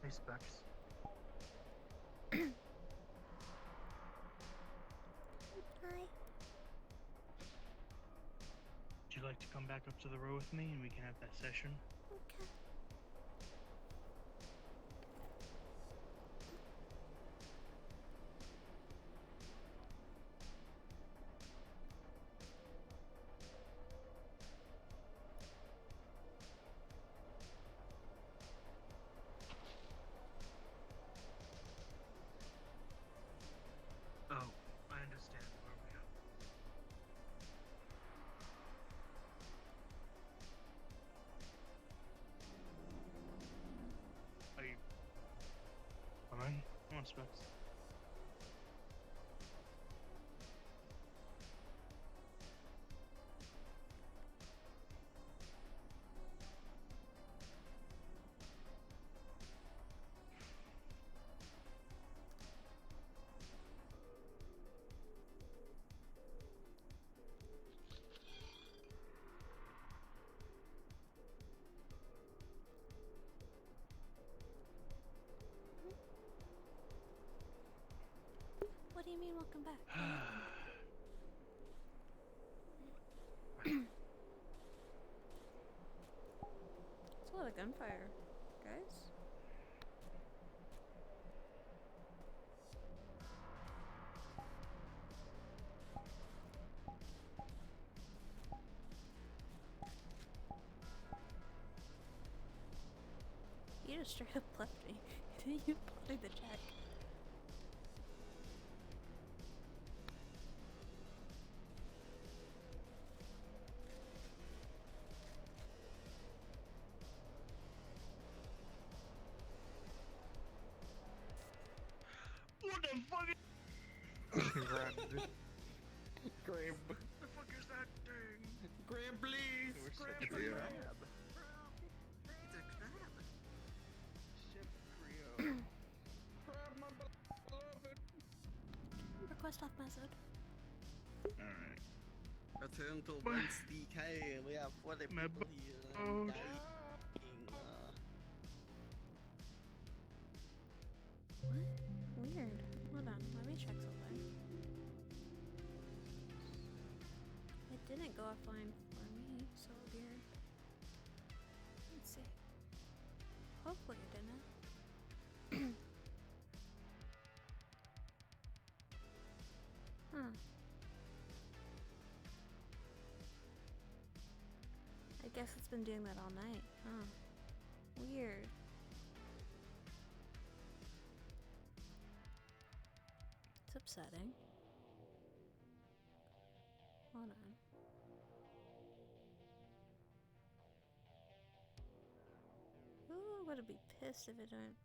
Hey, Specs. Hi. Would you like to come back up to the row with me and we can have that session? Okay. Oh, I understand. Where are we at? Are you... Come on. Come on, Specs. What do you mean welcome back? It's a lot of gunfire, guys. You just straight up left me. You played the check. What the fuck? Grab. The fuck is that thing? Grab, please. Grab, It's a please. crab. It's a crab. Chef Creo. Crab, my beloved. Request off method. Alright. Return to Wednesday K. We have 40 My people here. boat. Dying. Weird. Hold on, let me check something. It didn't go offline for me, so weird. Let's see. Hopefully it didn't. Huh. I guess it's been doing that all night. Huh. Weird. It's upsetting. Hold on. Ooh, I would be pissed if it didn't.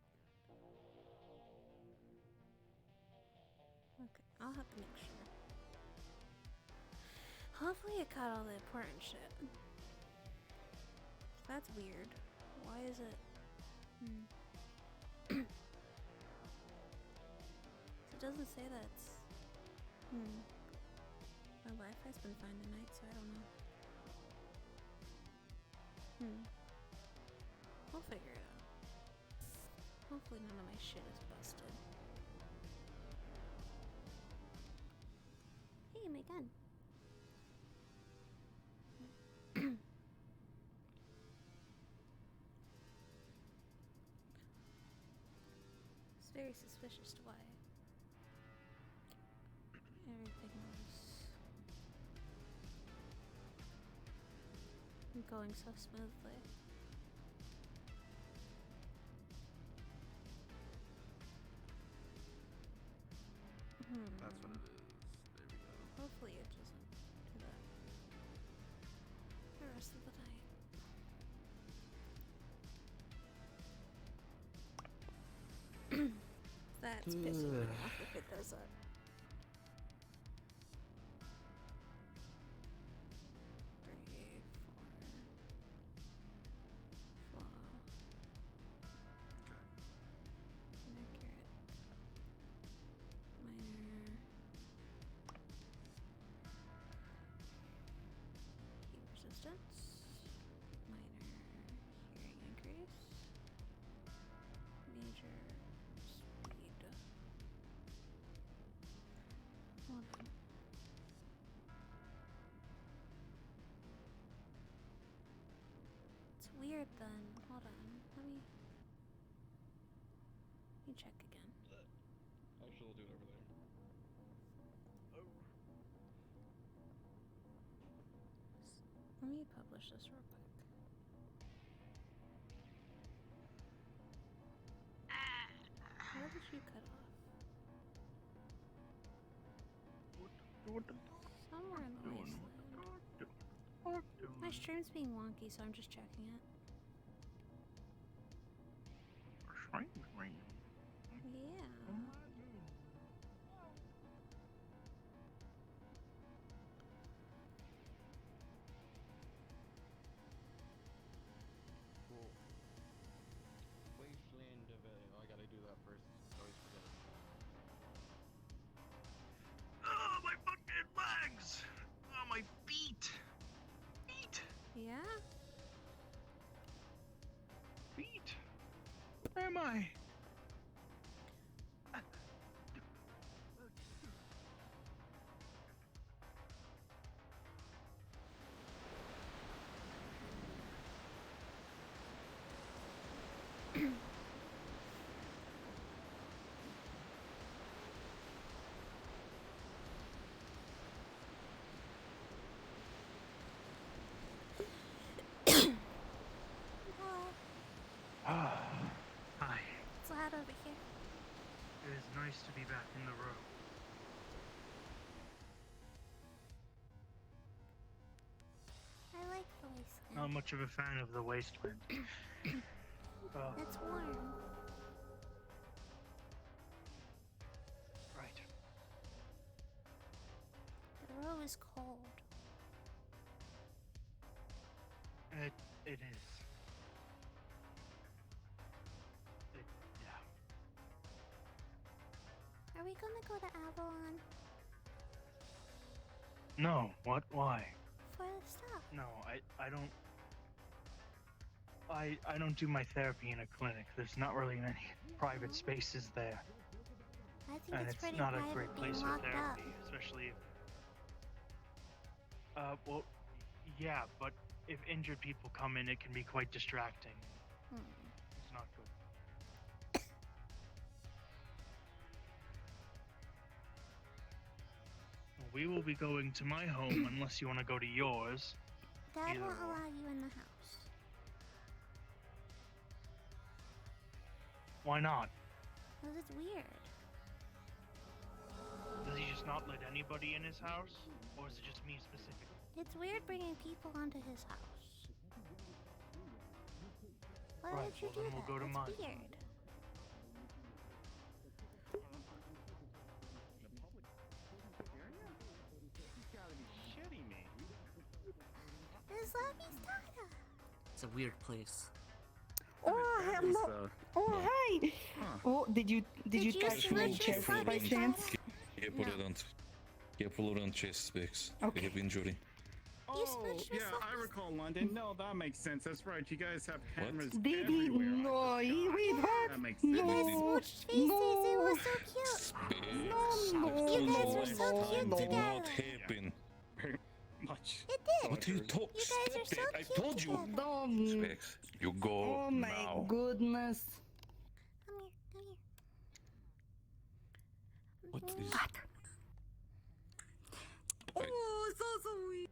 Okay, I'll have to make sure. Hopefully it caught all the important shit. That's weird. Why is it? It doesn't say that's... My Wi-Fi's been fine tonight, so I don't know. We'll figure it out. Hopefully none of my shit is busted. Hey, my gun. It's very suspicious to why everything was going so smoothly. That's what it is. There we go. Hopefully it doesn't do that the rest of the night. That's pissing me off if it does that. Resistance, minor hearing increase, weird then. Hold on. Let me check again. Actually, we'll do it over there. Let me publish this real quick. Where did you cut off? Somewhere in the wasteland. My stream's being wonky, so I'm just checking it. Yeah. Cool. Wasteland of oh, I gotta do that first. I always forget it. Oh, my fucking legs! Oh, my feet! Feet! Yeah? Feet! Where am I? Ah, hi. It's loud over here. It is nice to be back in the row. I like the wasteland. Not much of a fan of the wasteland. It's warm. Right. The row is cold. It is. Yeah. Are we gonna go to Avalon No, what? Why? for the stuff? No, I don't do my therapy in a clinic. There's not really many private spaces there. I think And it's it's pretty not a private great being place for locked therapy, up. especially if well, yeah, but if injured people come in, it can be quite distracting. It's not good. We will be going to my home unless you want to go to yours. Dad Either won't or. allow you in the house. Why not? Because it's weird. Does he just not let anybody in his house? Or is it just me specifically? It's weird bringing people onto his house. Why Right, would you well, do then we'll that? go to That's mine. weird. You gotta be shitting me. It's Lapistada. It's a weird place. Oh, hello. Oh, hi. Oh, did you Did you touch my switch your chest by Lapistada? chance? Careful around. Careful around chest specs. Okay. They have injury. You Oh, switched yeah, with I Lapis- recall London. No, that makes sense. That's right. You guys have What? cameras Didi, everywhere. no, I forgot. wait, what? That makes You sense. guys No, switched faces. It was so cute. Specs. No, You guys were Last so time cute did together. not happen. Very much. It did. What are you talking? You guys are Stop so it! I cute told you. together. Don't. Specs. You go Oh my now. goodness. Come here. Come here. What is? Oh, so sweet.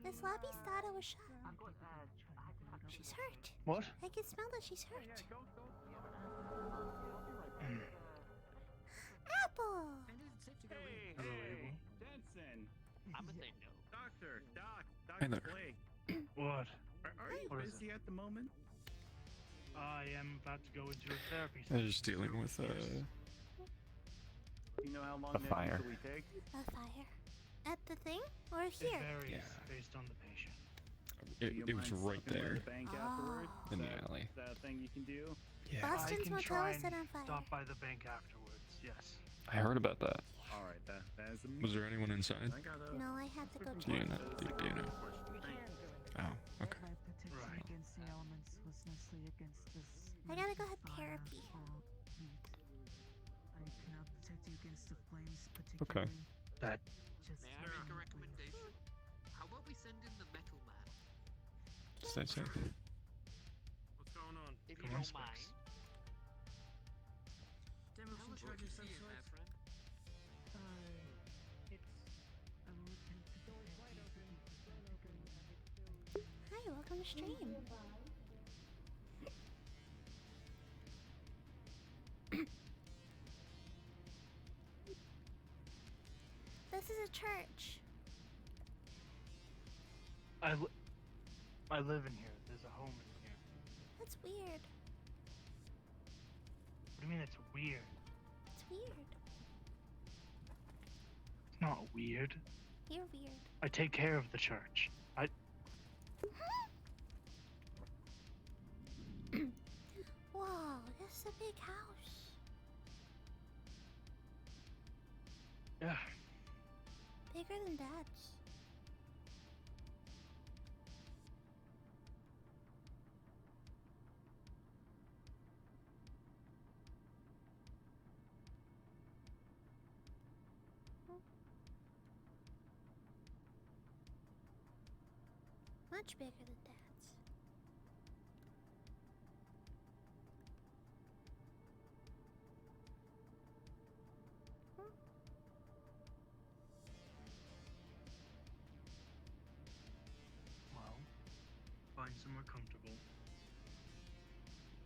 Miss Lapistada was shot. She's hurt. What? I can smell that she's hurt. Apple! Hey, Hello, hey, Abel. Jensen. I'm gonna say no. Doctor, Hey Dr. there. Blake. What? Are you What is busy at the moment? I am about to go into a therapy I was session. just dealing with Do you know how long A that fire. usually take? A fire. At the thing? Or It here? varies Yeah. based on the patient. Do you it was mind right stopping by there the bank Oh. afterwards? in the Is that- alley. Is that a thing you can do? Yeah, I Boston's can motel try is set and on fire. stop by the bank afterwards, yes. I heard about that. All right, that is a Was there anyone inside? I got a No, I had to go Do you check. know? Do you know? Oh, okay. I gotta go have therapy. Okay. That May I make a recommendation? How about we send in the metal man? Stay safe. What's going on? If Come you on, don't mind. Spikes. Demolition Tell us what charges you some see, my sort? friend. Hi, welcome to stream. This is a church. I live in here. There's a home in here. That's weird. What do you mean it's weird? It's weird. It's not weird. You're weird. I take care of the church. Whoa, this is a big house. Yeah. Bigger than Dad's. Much bigger than Dad's. Well, find somewhere comfortable.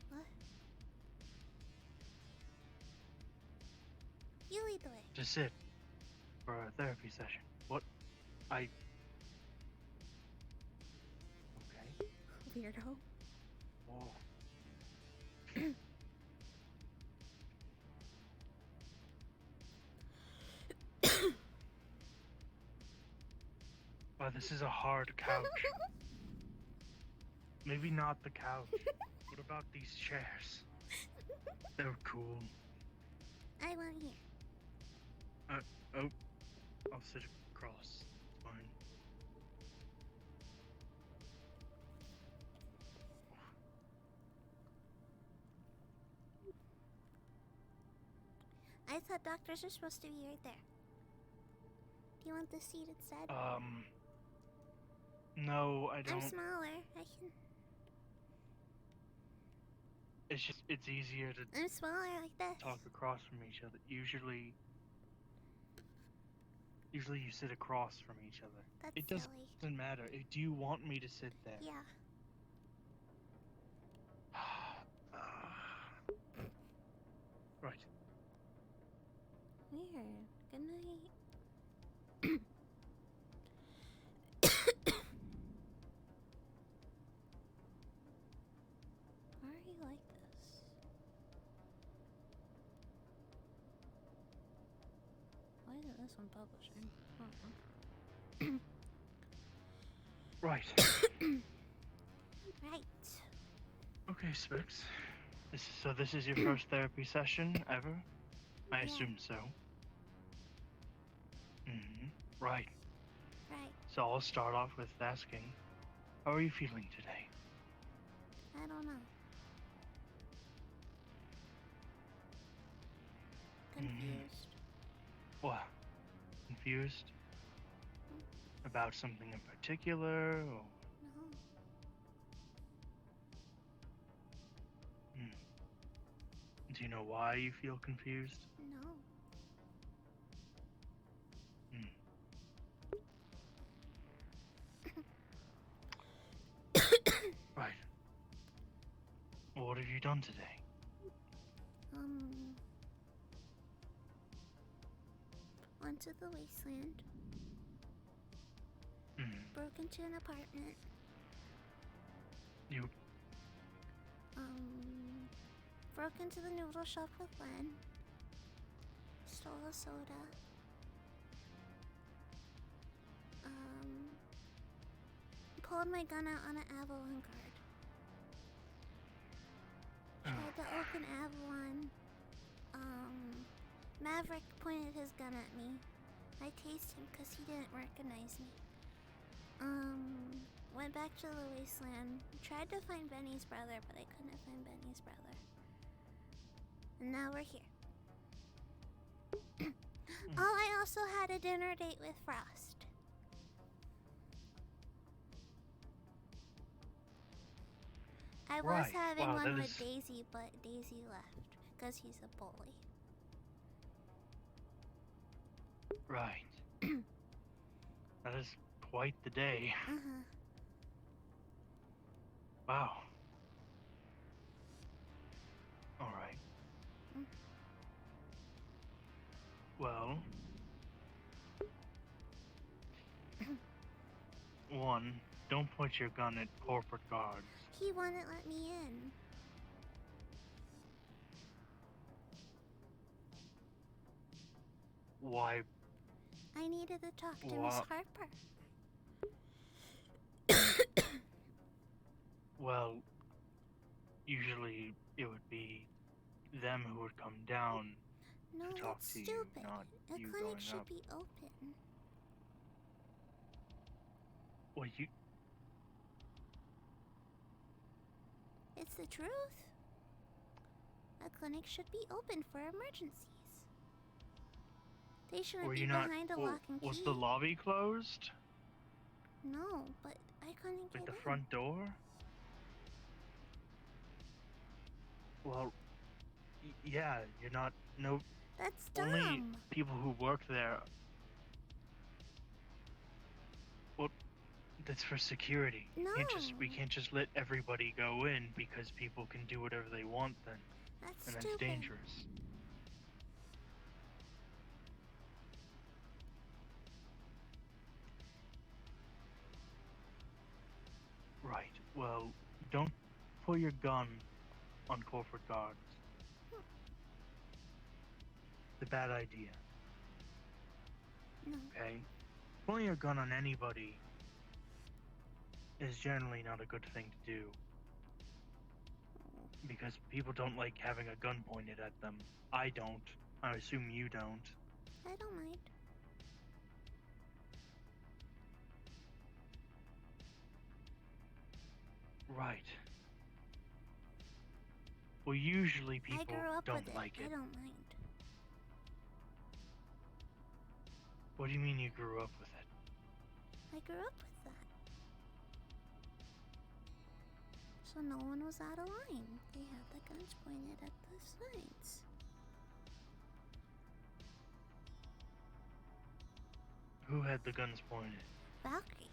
What? You lead the way. Just sit for a therapy session. What? Okay. Weirdo. Whoa. Wow, this is a hard couch. Maybe not the couch. What about these chairs? They're cool. I want here. Oh, I'll sit across. It's fine. I thought doctors are supposed to be right there. Do you want the seat instead? No, I don't. I'm smaller. I can. It's easier to I'm smaller like this. talk across from each other. Usually you sit across from each other. That's It silly. doesn't matter. Do you want me to sit there? Yeah. Right. Weird. Good night. Why are you like this? Why isn't this one publishing? Right. Right. Okay, Spix. This is your first therapy session ever? I Yeah. assume so. Right. Right. So I'll start off with asking, how are you feeling today? I don't know. Confused. What? Confused? About something in particular? Or... No. Do you know why you feel confused? No. Right. Well, what have you done today? Went to the wasteland. Broke into an apartment. You... Broke into the noodle shop with Len. Stole a soda. Pulled my gun out on an Avalon guard. Tried to open Avalon. Maverick pointed his gun at me. I tased him because he didn't recognize me. Went back to the wasteland. Tried to find Benny's brother, but I couldn't find Benny's brother. And now we're here. Oh, I also had a dinner date with Frost. I was Right. having Wow, one that with is- Daisy, but Daisy left because he's a bully. Right. That is quite the day. Uh-huh. Wow. Alright. Mm. Well. One, don't point your gun at corporate guards. He wouldn't let me in. Why? I needed to talk to Miss Wha- Harper. Well, usually it would be them who would come down No, to talk that's to you, stupid. not The you clinic going should up. be open. Well, you. It's the truth. A clinic should be open for emergencies. They shouldn't Were be you not? behind a Well, lock and key. was the lobby closed? No, but I couldn't Like get the in. front door? Well, yeah, you're not. No, That's dumb. only people who work there. Well, that's for security. No. We can't just let everybody go in because people can do whatever they want then, That's and that's stupid. dangerous. Right. Well, don't pull your gun on corporate guards. It's a bad idea. No. Okay? Pulling your gun on anybody is generally not a good thing to do. Because people don't like having a gun pointed at them. I don't. I assume you don't. I don't mind. Right. Well, usually I people grew up don't with like it. it. I don't mind. What do you mean you grew up with it? I grew up with that. So no one was out of line. They had the guns pointed at the signs. Who had the guns pointed? Valkyrie.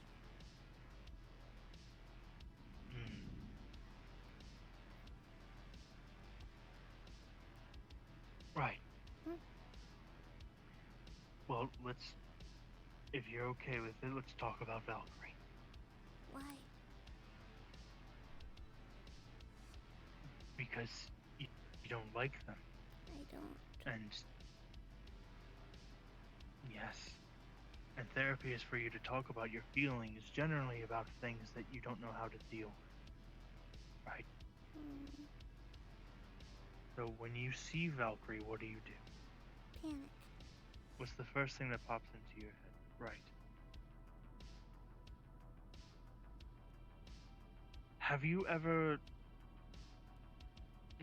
Hmm. Right. Hmm. Well, if you're okay with it, let's talk about Valkyrie. Why? Because you don't like them. I don't. And yes. And therapy is for you to talk about your feelings, generally about things that you don't know how to deal with. Right? Hmm. So when you see Valkyrie, what do? Panic. What's the first thing that pops into your head? Right. Have you ever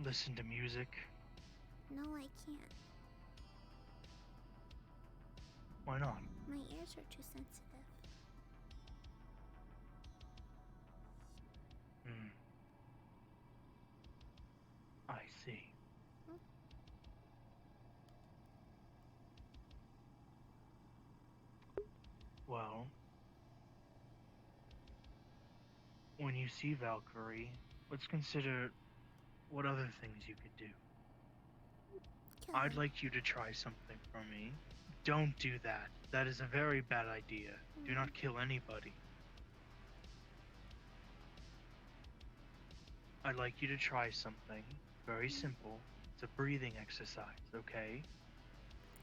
listened to music? No, I can't. Why not? My ears are too sensitive. Hmm. I see. Hmm. Well, when you see Valkyrie, let's consider what other things you could do. Kill I'd her. like you to try something for me. Don't do that. That is a very bad idea. Do not kill anybody. I'd like you to try something very simple. It's a breathing exercise, okay?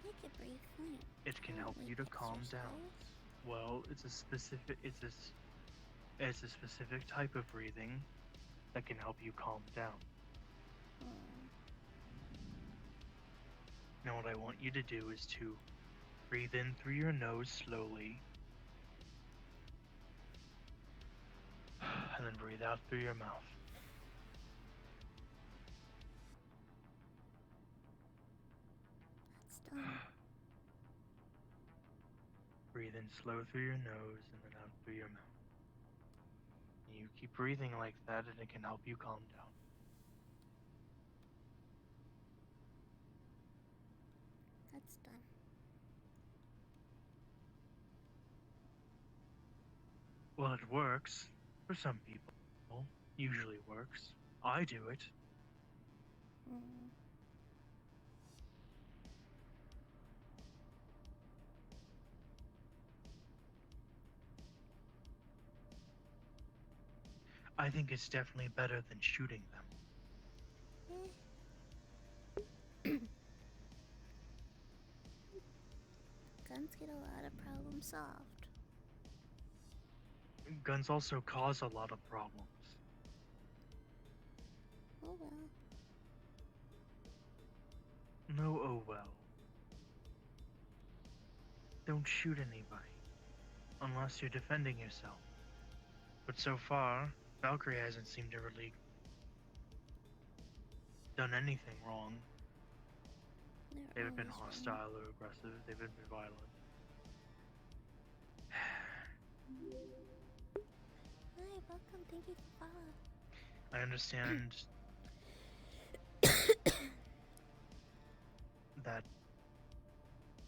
I could breathe fine. It can help you to calm down. Well, it's a specific type of breathing that can help you calm down. Now what I want you to do is to breathe in through your nose slowly. And then breathe out through your mouth. That's dumb. Breathe in slow through your nose and then out through your mouth. And you keep breathing like that and it can help you calm down. That's done. Well, it works. For some people. Usually works. I do it. Mm. I think it's definitely better than shooting them. Guns get a lot of problems solved. Guns also cause a lot of problems. Oh well. No, oh well. Don't shoot anybody. Unless you're defending yourself. But so far, Valkyrie hasn't seemed to really done anything wrong. They haven't been hostile or aggressive. They've been violent. Hi, welcome. Thank you for following. I understand that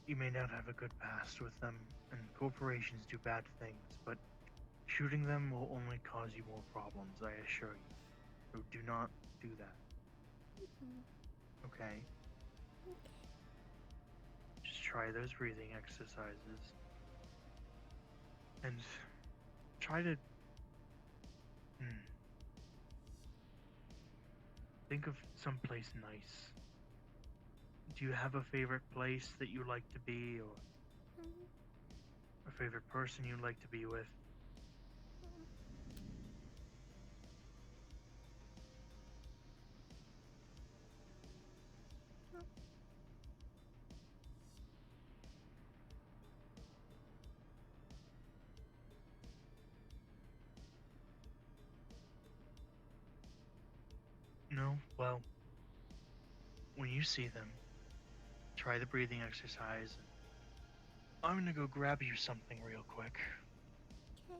you may not have a good past with them, and corporations do bad things, but shooting them will only cause you more problems, I assure you. So do not do that. Okay? Okay. Just try those breathing exercises. And try to... think of someplace nice. Do you have a favorite place that you like to be, or a favorite person you'd like to be with? No? Well, when you see them, try the breathing exercise. I'm gonna go grab you something real quick. Okay.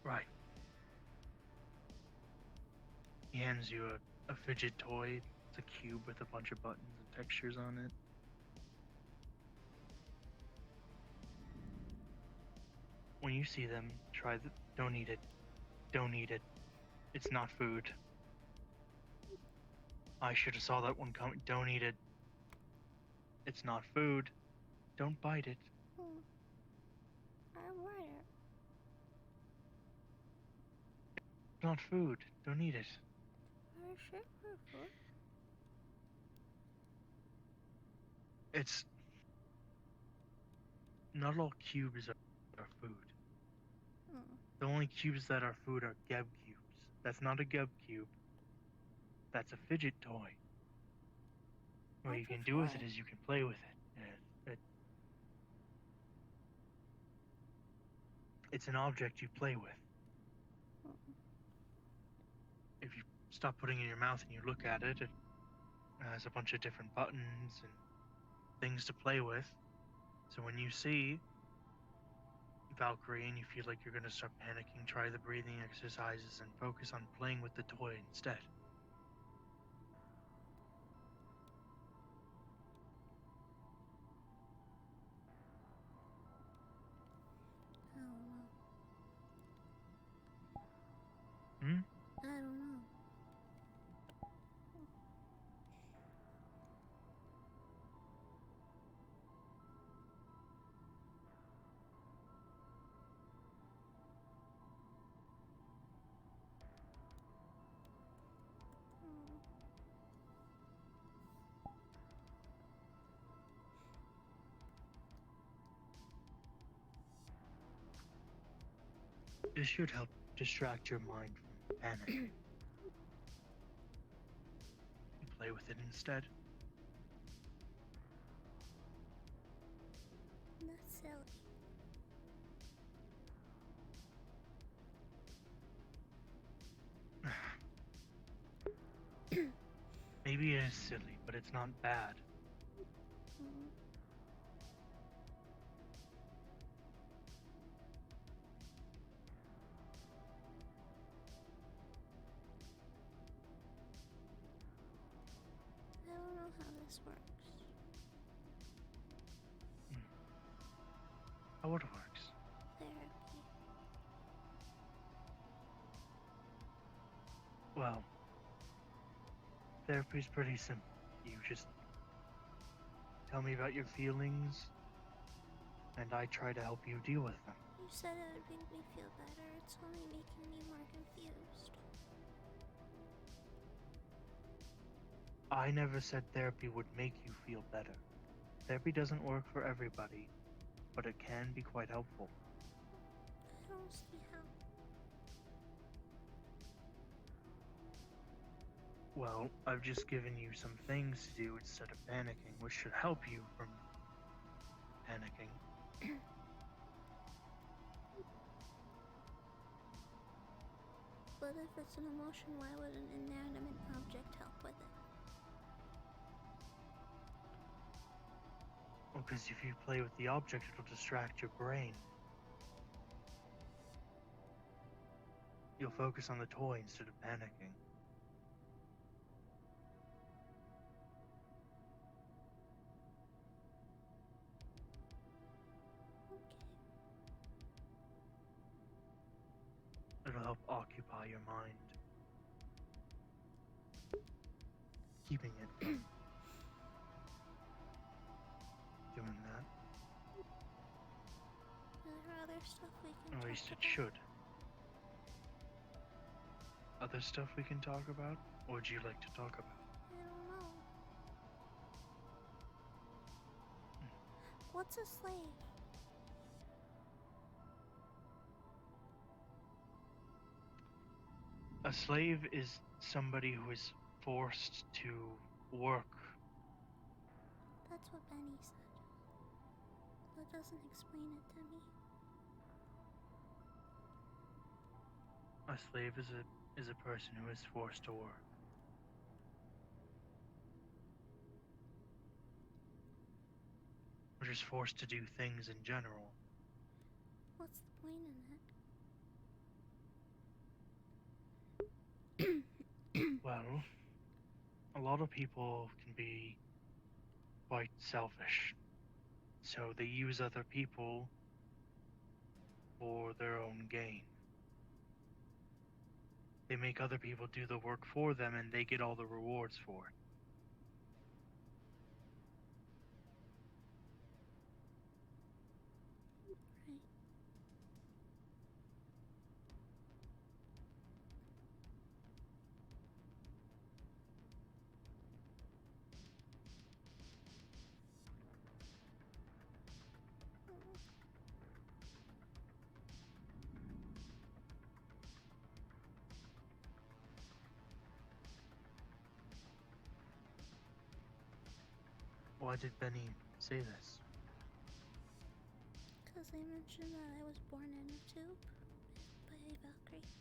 Right. He hands you a fidget toy. It's a cube with a bunch of buttons and textures on it. When you see them, try the... Don't eat it. Don't eat it. It's not food. I should have saw that one coming. Don't eat it. It's not food. Don't bite it. I want it. It's not food. Don't eat it. I should for food. It's... Not all cubes are food. The only cubes that are food are Geb cubes. That's not a Geb cube. That's a fidget toy. What you can do with it is you can play with it. It's an object you play with. If you stop putting it in your mouth and you look at it, it has a bunch of different buttons and things to play with. So when you see Valkyrie and you feel like you're gonna start panicking, try the breathing exercises and focus on playing with the toy instead. I don't know. Hmm? I don't know. This should help distract your mind from panic. You play with it instead. silly. Maybe it is silly, but it's not bad. Mm. I don't know how this works. How it works. Therapy. Well, therapy's pretty simple. You just tell me about your feelings, and I try to help you deal with them. You said it would make me feel better. It's only making me more confused. I never said therapy would make you feel better. Therapy doesn't work for everybody, but it can be quite helpful. I don't see how. Well, I've just given you some things to do instead of panicking, which should help you from panicking. But if it's an emotion, why would an inanimate object help with it? Well, because if you play with the object, it'll distract your brain. You'll focus on the toy instead of panicking. Okay. It'll help occupy your mind. Keeping it from doing that. Is there other stuff we can At talk least it about? should. Other stuff we can talk about? What would you like to talk about? I don't know. What's a slave? A slave is somebody who is forced to work. That's what Benny said. That doesn't explain it to me. A slave is a person who is forced to work. Or just forced to do things in general. What's the point in it? Well, a lot of people can be quite selfish. So they use other people for their own gain. They make other people do the work for them and they get all the rewards for it. Right. Why did Benny say this? Because they mentioned that I was born in a tube by a Valkyrie.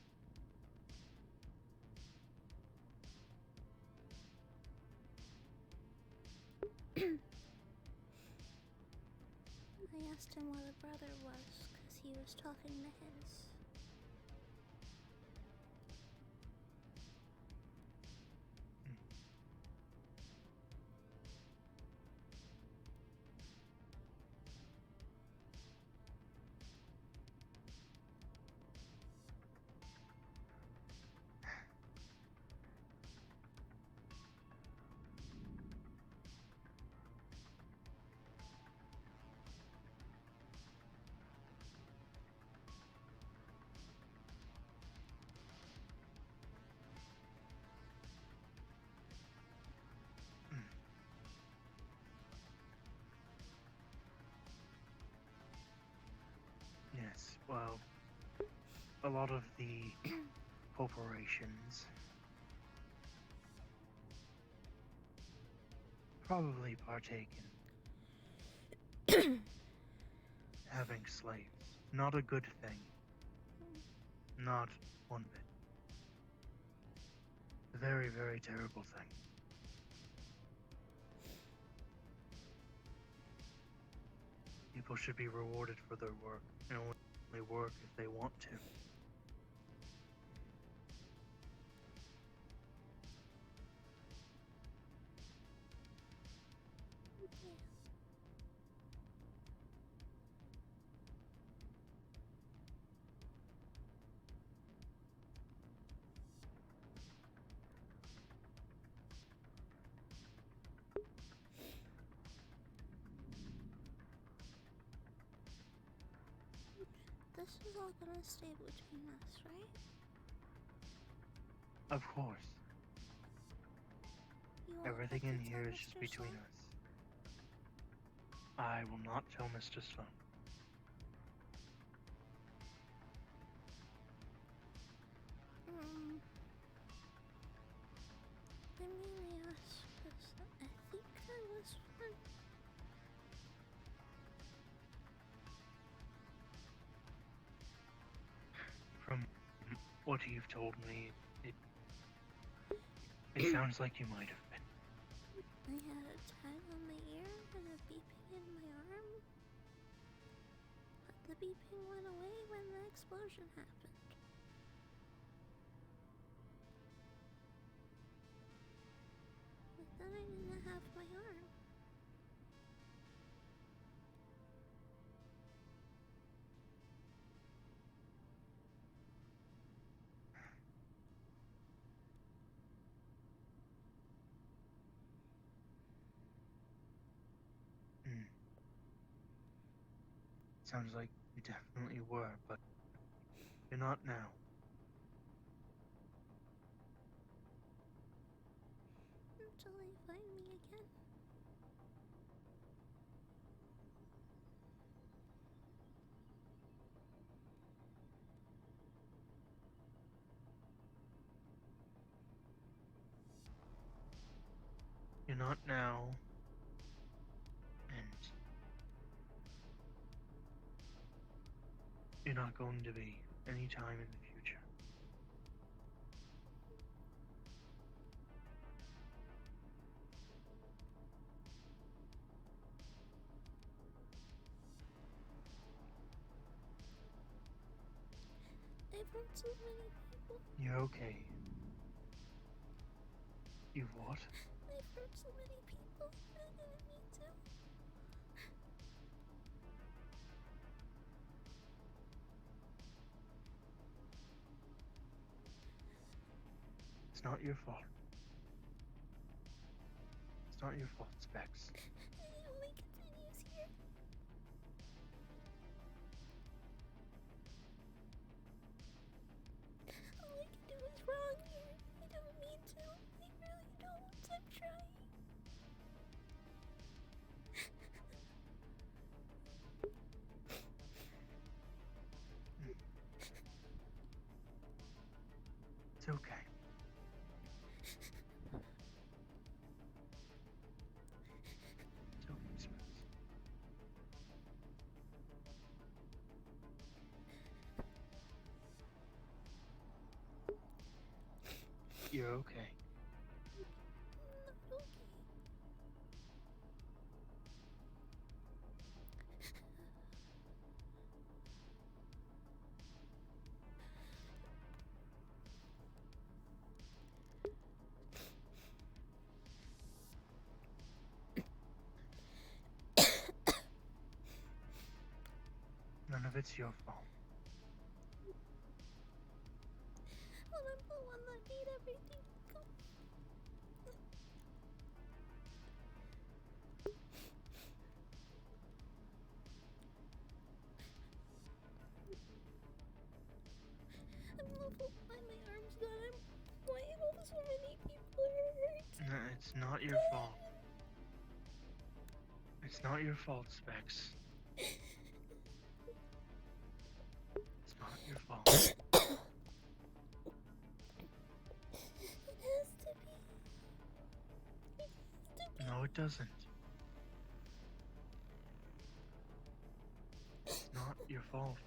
I asked him what a brother was because he was talking to his. Yes, well, a lot of the corporations probably partake in having slaves. Not a good thing. Not one bit. A very, very terrible thing. People should be rewarded for their work, and only work if they want to. Yeah. This is all gonna stay between us, right? Of course. You won't Everything have in to tell here is just Mr. between Sloan? us. I will not tell Mr. Sloan. I mean, yes, 'cause I think I was fun. From what you've told me, it sounds like you might have been. I had a tag on my ear and a beeping in my arm. But the beeping went away when the explosion happened. But then I didn't have my arm. Hmm. Sounds like you definitely were, but you're not now. Until they find me again. You're not now. And you're not going to be anytime in the future. I've hurt so many people. You're okay. You've what? I've hurt so many people. I didn't mean to. It's not your fault. It's not your fault, Specs. It only continues here. All I can do is wrong here. I don't mean to. I really don't. I'm trying. It's okay. It's okay, Specs. You're okay. Not okay. None of it's your fault. Well, I'm the one that made everything go. I'm level 5, my arm's gone. Why have so many people hurt? No, it's not your fault. It's not your fault, Specs. It's not your fault. It has to be. It has to be. No, it doesn't. It's your fault.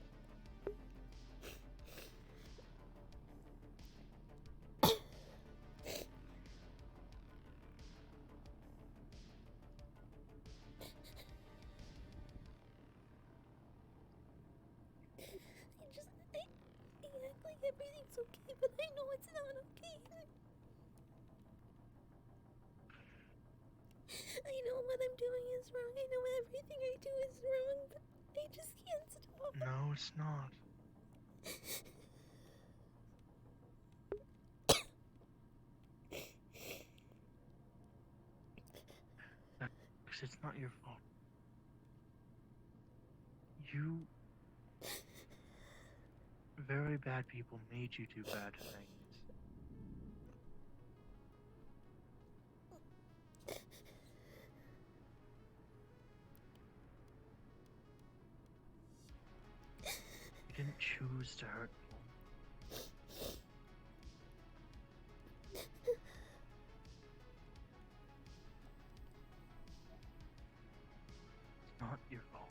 I act like everything's okay, but I know it's not okay. I know what I'm doing is wrong. I know everything I do is wrong, but I just can't stop. No, it's not. Lex, it's not your fault. You... Very bad people made you do bad things. You didn't choose to hurt people. It's not your fault.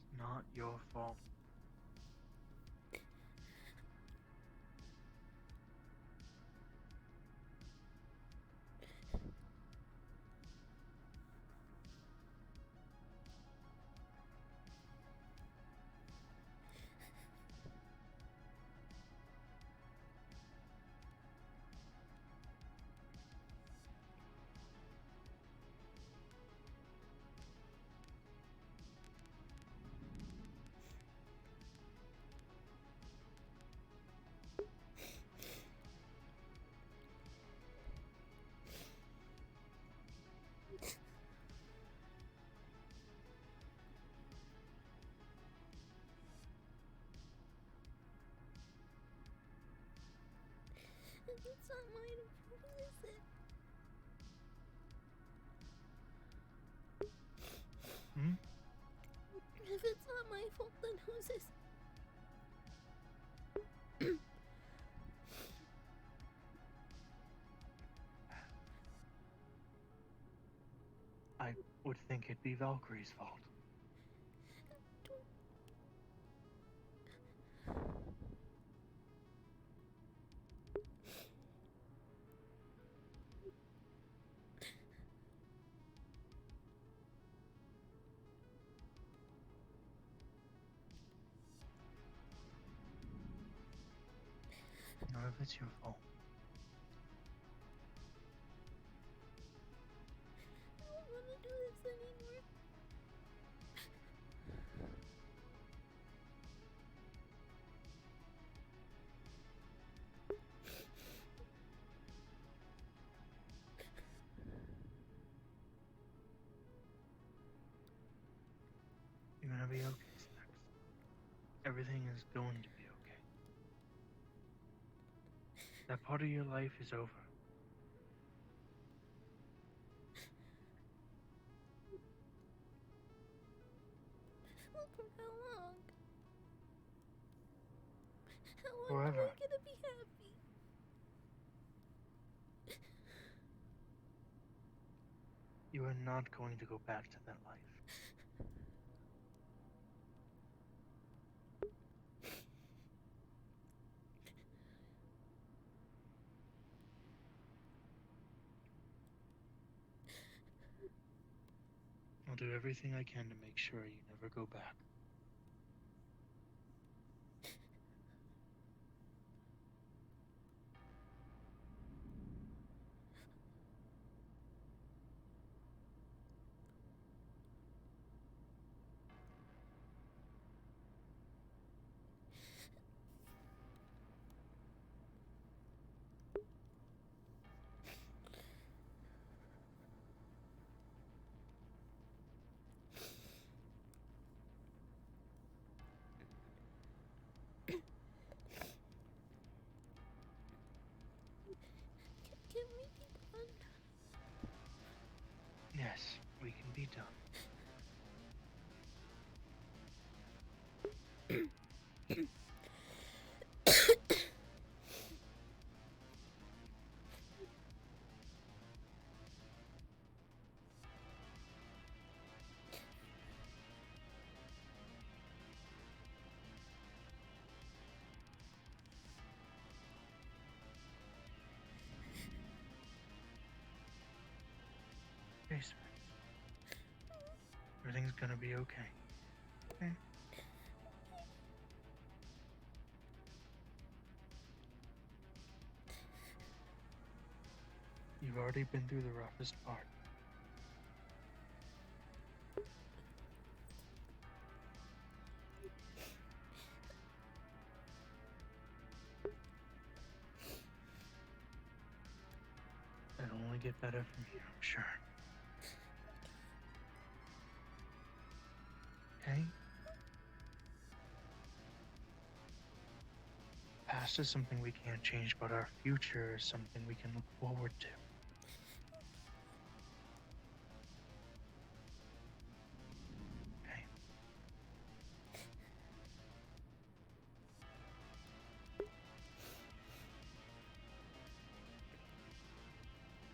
It's not your fault. It's not mine to prove, is it? Hmm? If it's not my fault, then whose is it? I would think it'd be Valkyrie's fault. None of it's your fault. I don't want to do this anymore. You're gonna be okay, Snacks. Everything is going to be okay. That part of your life is over. For how long? How long am Forever. I gonna be happy? You are not going to go back to that life. I'll do everything I can to make sure you never go back. Can we be done? Yes, we can be done. Everything's gonna be okay. Okay? You've already been through the roughest part. It'll only get better from here, I'm sure. Okay? Past is something we can't change, but our future is something we can look forward to. Okay?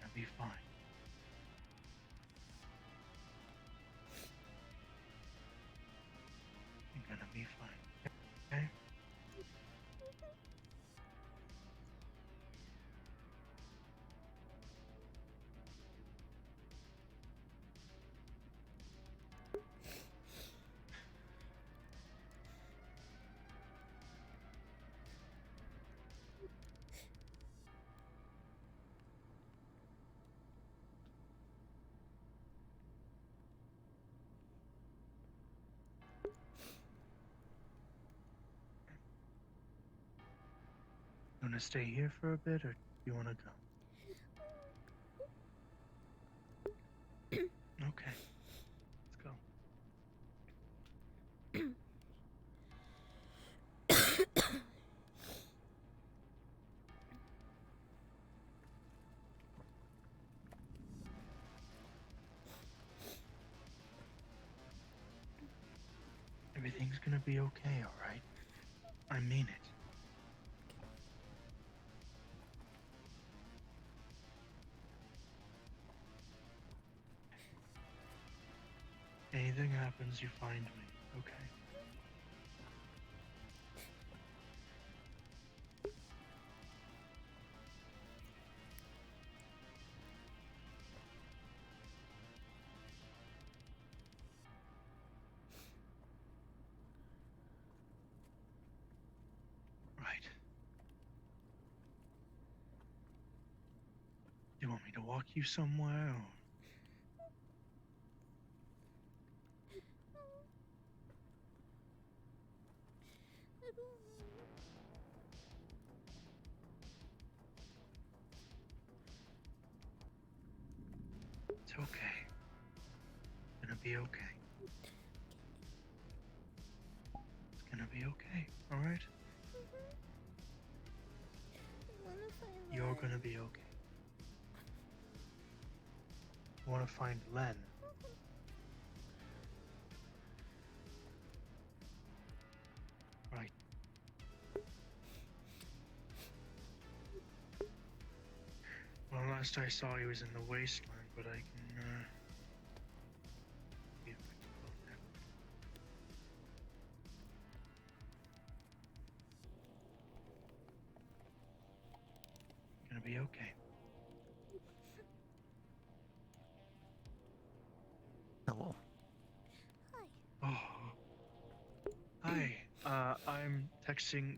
Gonna be fine. You're gonna be fine. Okay? You wanna stay here for a bit, or do you wanna go? Okay. Let's go. Everything's gonna be okay, alright? I mean it. Anything happens, you find me, okay? Right. Do you want me to walk you somewhere, or... It's okay. It's gonna be okay. It's gonna be okay, alright? You're gonna be okay. You wanna find Len. Right. Well, last I saw he was in the wasteland, but I can, see if I can go there. Gonna be okay. Hello. Oh. Hi. I'm texting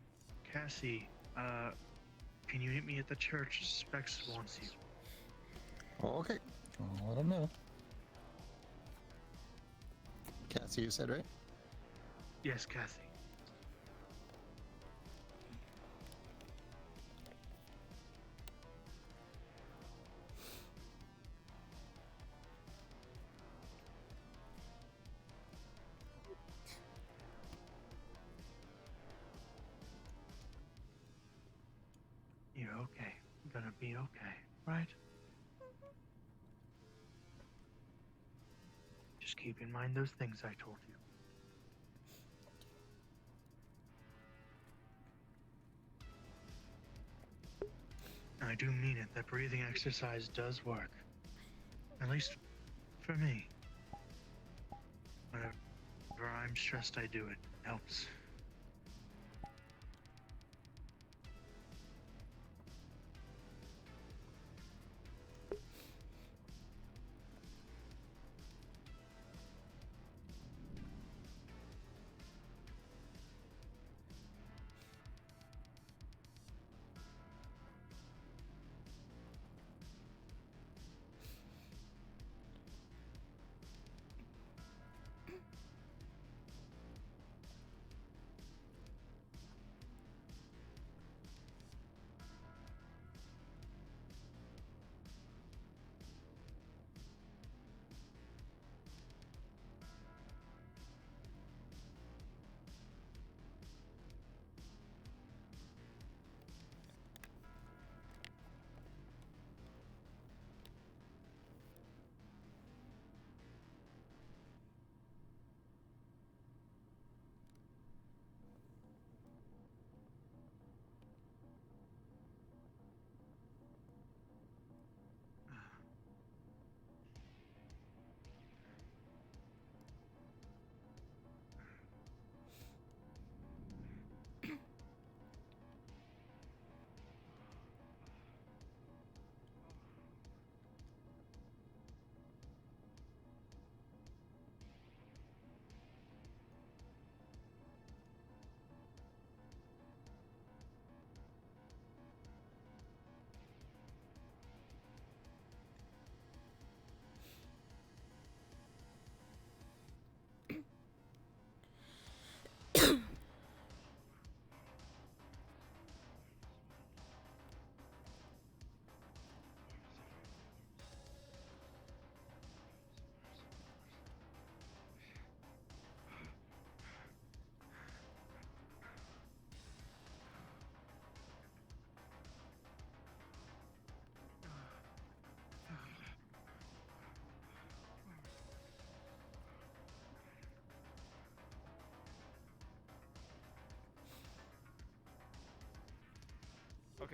Cassie. Can you meet me at the church? Specs wants you. Okay. I'll let him know. Cassie, you said, right? Yes, Cassie. You're okay. You're gonna be okay, right? Just keep in mind those things I told you. I do mean it. That breathing exercise does work. At least for me. Whenever I'm stressed, I do it. It helps.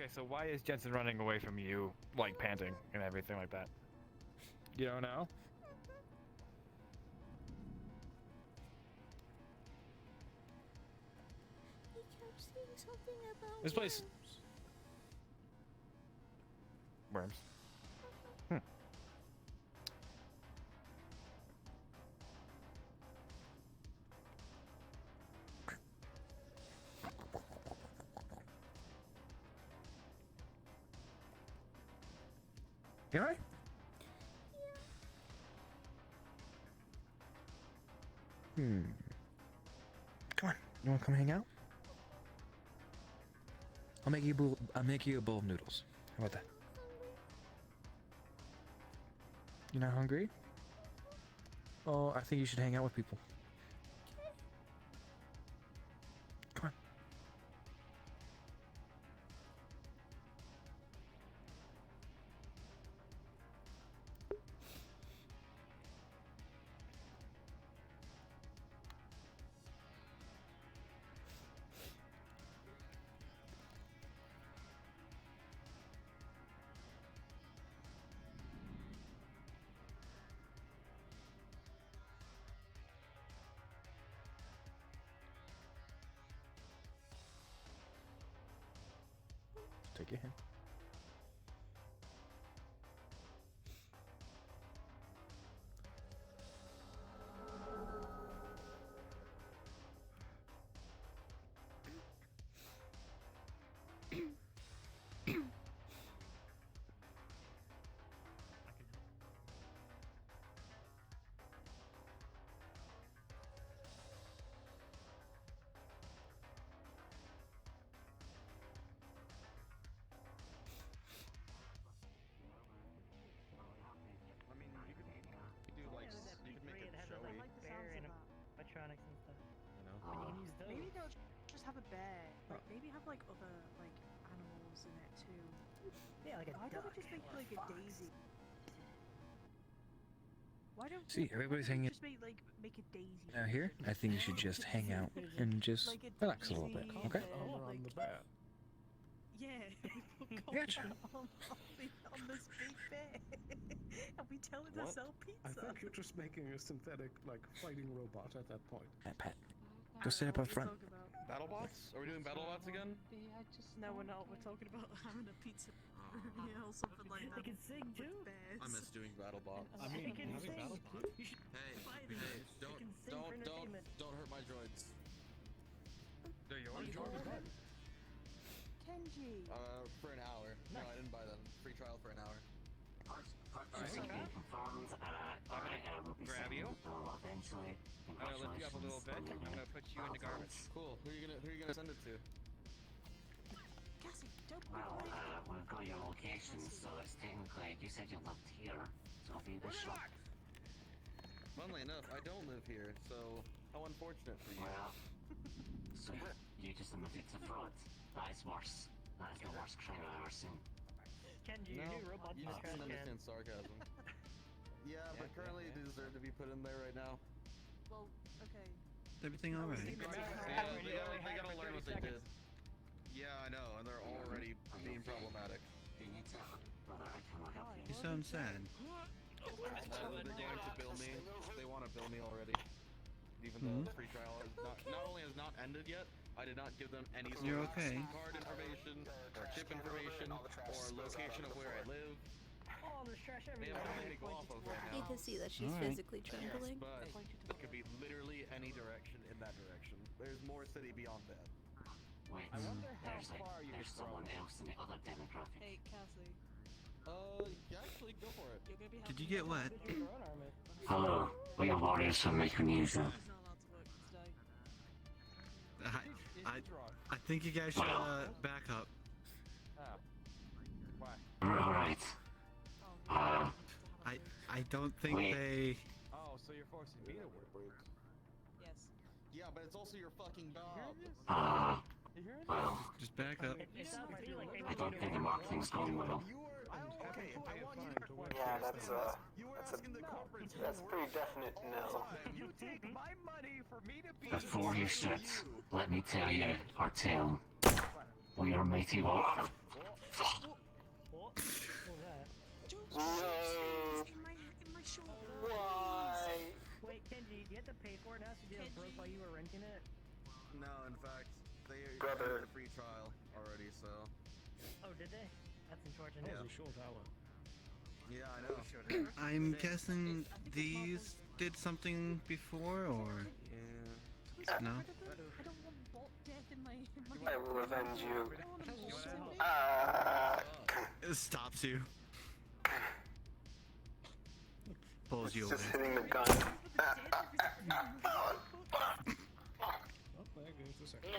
Okay, so why is Jensen running away from you, like panting and everything like that? You don't know? He kept saying something about This place. worms. Worms. You alright? Come on. You wanna come hang out? I'll make you a bowl of noodles. How about that? You're not hungry? Oh, I think you should hang out with people. Come on. Take your hand. Electronics and stuff. Maybe they'll just have a bear. Like, maybe have like other like animals in it too. Yeah, like a Why duck. don't we just make like a daisy? Why don't See, everybody's hanging just make a daisy? out here. I think you should just hang out and just Like a relax a little bit, daisy okay? bear, like- Yeah. Gotcha. on this big bear. And we tell it to What? sell pizza. I think you're just making a synthetic, like, fighting robot at that point. Pat, go sit up up front. BattleBots? Are we doing BattleBots again? No, we're not. We're talking about having a pizza. Yeah, or something like that. They can sing too. Bears. I miss doing BattleBots. I mean, Hey, having BattleBots. hey, They can sing for entertainment. don't hurt my droids. They're yours? Kenji. For an hour. No, I didn't buy them. Free trial for an hour. I'm gonna grab you. I'm gonna lift you up a little bit. I'm gonna put you into garbage. Cool. Who are you gonna send it to? Cassie, don't We've got your location, so it's technically, you said you lived here, so if you the shop. Funnily enough, I don't live here, so how unfortunate for you. Well, so you just admitted to fraud. That is worse. That is the worst crime I've ever seen. Kenji, your new robot's you in the just trash didn't can. understand sarcasm. Yeah, but currently they deserve to be put in there right now. Well, okay. Is everything alright? Yeah, they gotta learn what they did. Yeah, I know, and they're already being problematic. You sound sad. They're going to bill me. They want to bill me already. Even though the free trial is not only has not ended yet, I did not give them any sort You're of okay. card information, or chip information, or location of where I live. Oh, there's trash They have everywhere. nothing to go off of right You now. can see that she's Alright. physically trembling. But it could be literally any direction in that direction. There's more city beyond that. Wait, I wonder how there's far you there's could someone throw. else in the other demographic. Hey, Cassie. Yeah, actually, go for it. You're gonna be Did you get wet? Your drone army. Hello, we are warriors from Micronesia. He's not allowed to work today. I think you guys should back up. Alright. I don't think they. Oh, so you're forcing me to work. Yes. Yeah, but it's also your fucking job. Well, Just back up. It sounds to me like I don't think the marketing's going well. Yeah, that's pretty definite no. You take my money for me to be. Before you shoot, let me tell you, or tell, we are mighty warriors. In my shoulder. Why? Wait, Kenji, do you have to pay for it now since it broke while you were renting it? No, in fact, they Brother. had a free trial already, so. Oh, did they? That's unfortunate. Yeah. a short hour. Yeah, I know. I'm guessing these did something before, or Yeah. no? I don't want bot death in my I will avenge you. I want to wanna help? It stops you. Pulls you Just away. hitting the gun. Oh, there goes the second.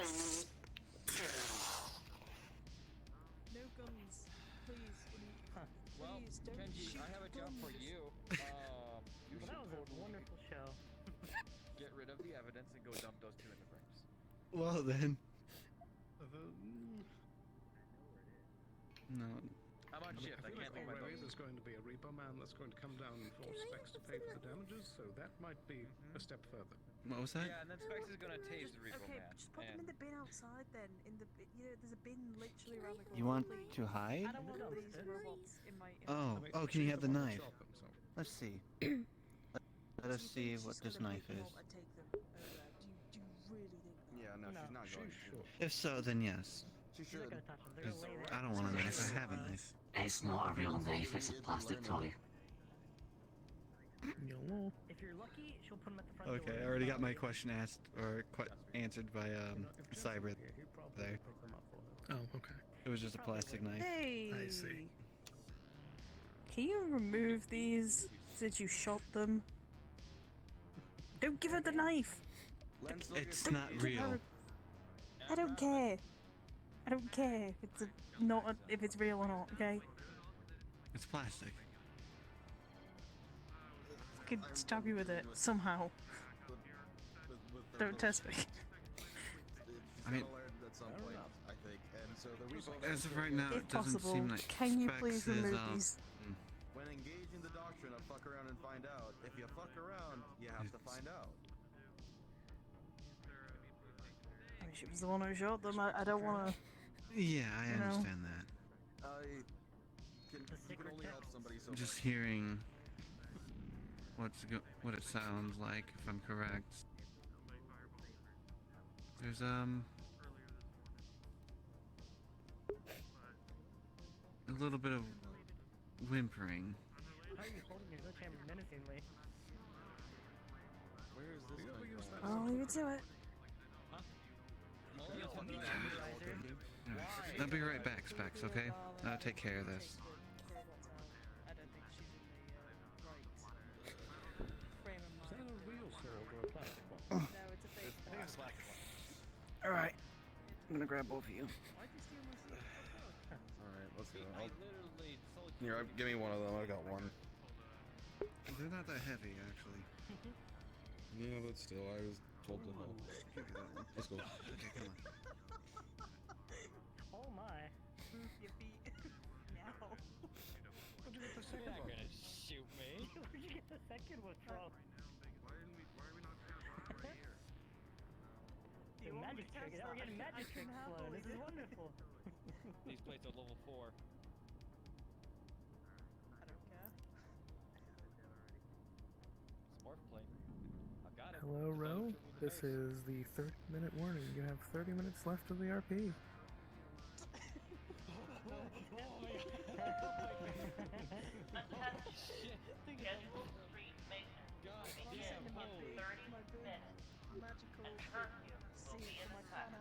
No guns, please. Well, Please don't Kenji, shoot I have a job for guns. you. You Well, that was a totally wonderful show. get rid of the evidence and go dump those two in the frames. Well then. No. I'm on shift. I can't think of my already thoughts. there's going to be a repo man that's going to come down for Specs to pay for the damages, so that might be a step further. What was that? Yeah, and then Specs is gonna tase the repo Okay, man. just put them in the bin outside then. There's a bin literally around the corner. You want please. to hide? I don't want These to. robots in my. Oh, I mean, oh, can you she's have the the one that knife? shot them, so. Let's see. Let us see what this knife is. Do you really think that? Yeah, no, she's not going to. If so, then yes. She You're should. not gonna touch them. They're 'Cause gonna lay there. I don't want a knife. I have a knife. It's not a real knife, it's a plastic toy. If you're lucky, she'll put them at the front door. Okay, I already got my question asked or answered by Cyber there. Oh, okay. It was just a plastic knife. Hey. I see. Can you remove these since you shot them? Don't give her the knife. It's not real. I don't care. I don't care if it's if it's real or not. Okay. It's plastic. I could stab you with it somehow. Don't test me. I mean, At some point, I think, and so the repo as of right now, If it doesn't possible, seem like can you Specs please is, remove these? When engaging the doctrine of fuck around and find out, if you fuck around, you have to find out. I mean, she was the one who shot them. I don't want to. Yeah, I You know. understand that. You can only help somebody so I'm just much. hearing what it sounds like, if I'm correct. There's a little bit of whimpering. How are you holding your camera menacingly? Where is this knife? I'll leave it to it. Alright, I'll be right back, Specs, okay? I'll take care of this. I don't think she's in the right frame of Is that mind. a real sword or a plastic one? No, it's a fake one. Alright, I'm gonna grab both of you. Why'd you steal my seat? Alright, let's go. literally told Here, give me one of them. I got one. They're not that heavy, actually. Yeah, but still, I was told to help. Let's go. Okay, come on. Oh my. Your feet. Now. Where'd you get the You're second not one? gonna shoot me. Where'd you get the second one from? The magic trick. Now we're getting magic tricks flowing. This is wonderful. These plates are level 4. I don't care. Smart plate. I got it. Hello, Ro. This is the 30-minute warning. You have 30 minutes left of the RP. Scheduled street maintenance will begin in 30 minutes, Magical and curfew will be in effect.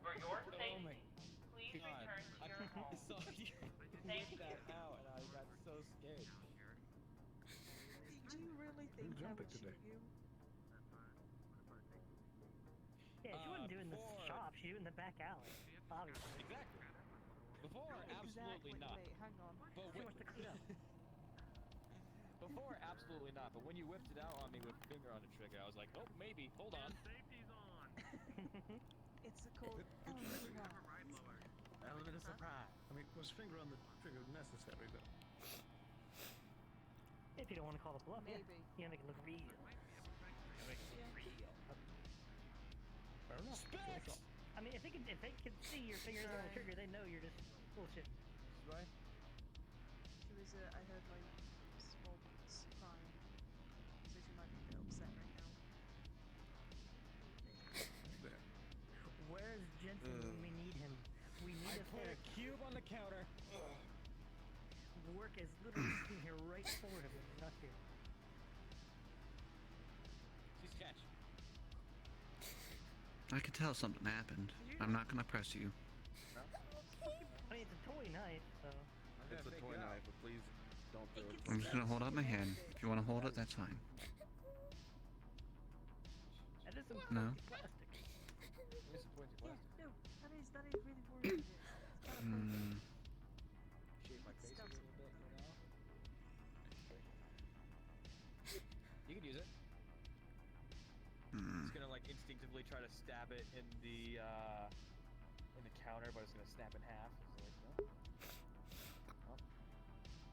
For your safety, please return to your home. saw you Thank whip that out and I got so scared. Do you really think I jumping would today? shoot you? Yeah, she wasn't doing the before- shop. She was in the back alley. Obviously. Exactly. Before, absolutely Exactly. not. Wait, hang on. But Too much to clean up. Before, absolutely not. But when you whipped it out on me with finger on the trigger, I was like, oh, maybe. Hold on. It's called element of Element of surprise. I mean, was finger on the trigger necessary, but If you don't want to call it bluff, yeah. Maybe. You gotta make it look real. fair enough. Specs! I mean, if they can see your fingers on the trigger, they know you're just bullshit. Right? She was was I heard like small beats crying, so she might be a bit upset right now. Where's Jensen when we need him? We need Put a cube on the counter. Work is literally sitting here right forward of him, not here. She's catch. I could tell something happened. I'm not gonna press you. I mean, it's a toy knife, so. It's a toy knife, but please don't throw it. I'm just gonna hold out my hand. If you wanna hold it, that's fine. That is some No. plastic. It's a pointy Yeah, plastic. no, that is really worrying. It's kind of Hmm. Shave my face a little bit, you know? You can use it. Hmm. It's gonna like instinctively try to stab it in the counter, but it's gonna snap in half. It's like, no.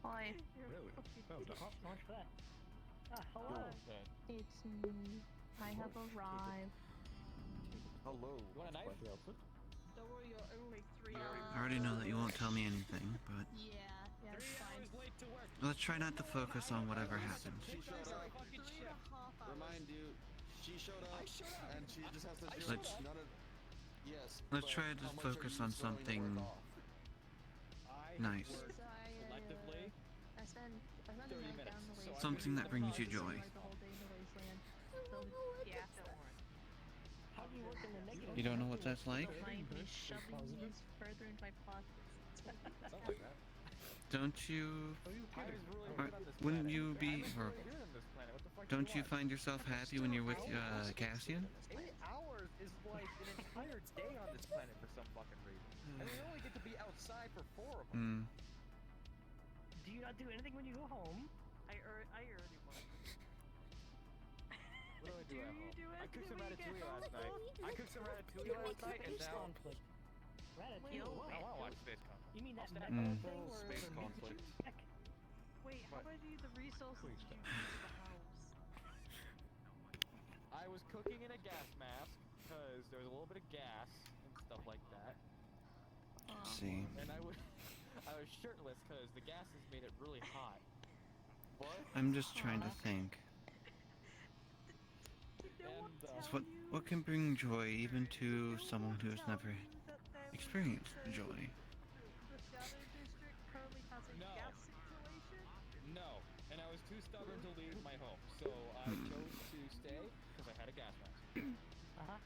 Hi. Really? Oh, so much for that. Ah, hello. It's me. I have arrived. Hello. You want a knife? Don't worry, you're only 3 hours. I already know that you won't tell me anything, but Yeah, it's 3 fine. hours late to work. let's try not to focus on whatever happened. She showed up. Fucking shit. 3.5 hours. Remind you, she showed up, and she just has to do Let's- it. None of. Yes. let's but try to how much focus are you on throwing the something work off? I nice. work collectively. I spent 30 the night minutes, down the so way. I Something that brings you joy. Like the whole day in the wasteland. So, yeah, don't worry. How do you work in the negative? You don't know what that's like? Find me shoving these further into my pockets. Something like that. Don't you? I was really Or good on this wouldn't planet. you I be? was Or really good on this planet. What the fuck don't do you want? find yourself happy when you're with Cassian? 8 hours is like an entire day on this planet for some fucking reason. And we only get to be outside for 4 of them. Hmm. Do you not do anything when you go home? I already won. What do I do Do at you home? do I cooked some anything when you get ratatouille last home? night. I cooked some ratatouille You're last night, and making now Conflict. Ratatouille. Wait, I want to watch Space Conflict. You mean that I'll metal stand thing up. where Space the meat conflict. heck? Wait, how What? many of the resources Please did you don't. use for the house? I was cooking in a gas mask because there was a little bit of gas and stuff like that. See. And I was shirtless because the gases made it really hot. What? I'm just trying to think. And So what can bring joy even to someone who has never experienced joy? The Shadow District currently has a No. gas situation? no, and I was too stubborn to leave my home, so I chose to stay because I had a gas mask. Uh-huh.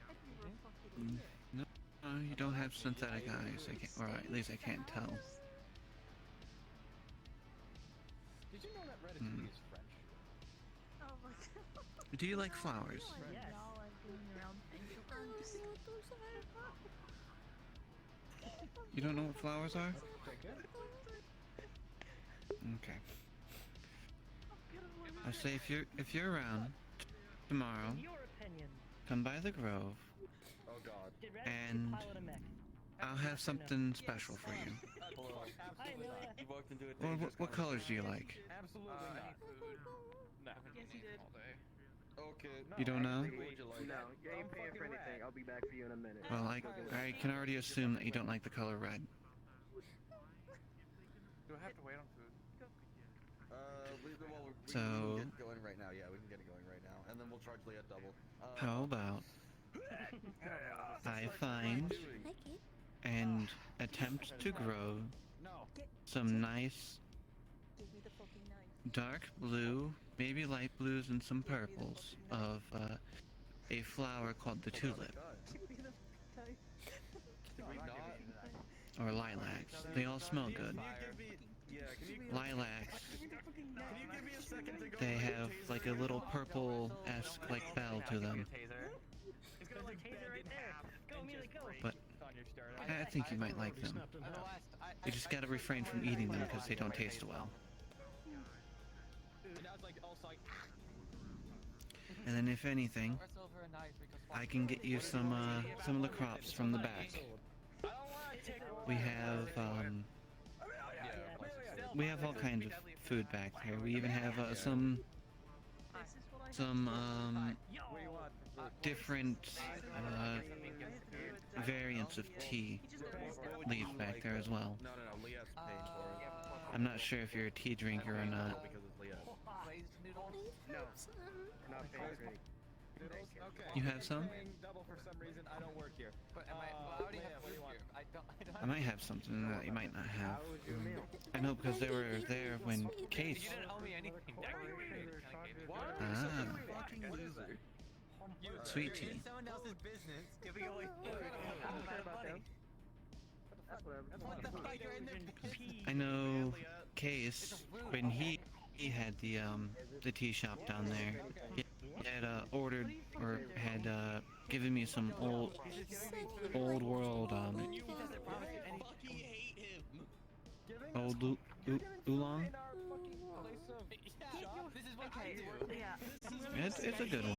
If you were a fucking Mm, idiot. No, you don't have synthetic eyes. I can't, or at least I can't tell. Did you know that ratatouille is French? Oh my god. Do you like flowers? Yes. Y'all are doing around things. You don't know what flowers are? Okay. I say if you're around tomorrow, In your opinion, come by the Grove, Oh god. did Ratatouille and pilot a mech? I'll have something special for you. Hi, Absolutely Amelia. not. You walked into a Well, dangerous what colors do you conversation. like? Absolutely I not. need food. No. Yes, he did. Okay. You don't know? What would you like? No, you ain't I'm paying for fucking anything. rad. I'll be back for you in a minute. Well, I can already assume that you don't like the color red. Do I have to wait on food? We So- can get going right now. Yeah, we can get it going right now, and then we'll charge Leah double. How about I find Like it. and attempt to grow No. some nice Give me the fucking knife. dark blue, maybe light blues and some purples of a flower called the tulip Give me the knife. Can we not? or lilacs. They all smell good. Can you give me? Yeah. Can you? Lilacs. Can you give me a second to go? They find the have taser like a here? little purple-esque like bell to them. It's Go, like, taser right there. Go, Amelia, go. But on your starter. I think you might like them. You just gotta refrain from eating them because they don't taste well. And I was like, also like, And then if anything, I can get you some of the crops from the back. We have all kinds of food back there. We even have some different variants of tea leaves back there as well. No, Leah's paying for it. I'm not sure if you're a tea drinker or not. Because it's Leah. No. Not fancy. Okay. You have some? Double for some reason. I don't work here. But I already have food here. I don't I might have something that you might not have. I know because they were there when Case. You didn't owe me anything. Ah, Fucking loser. sweet tea. Someone else's business. Giving away food. I don't care about them. What the fuck? You're in there. I know Case when he had the tea shop down there. He had ordered or had given me some old world old oolong. This is what I do. It's a good one.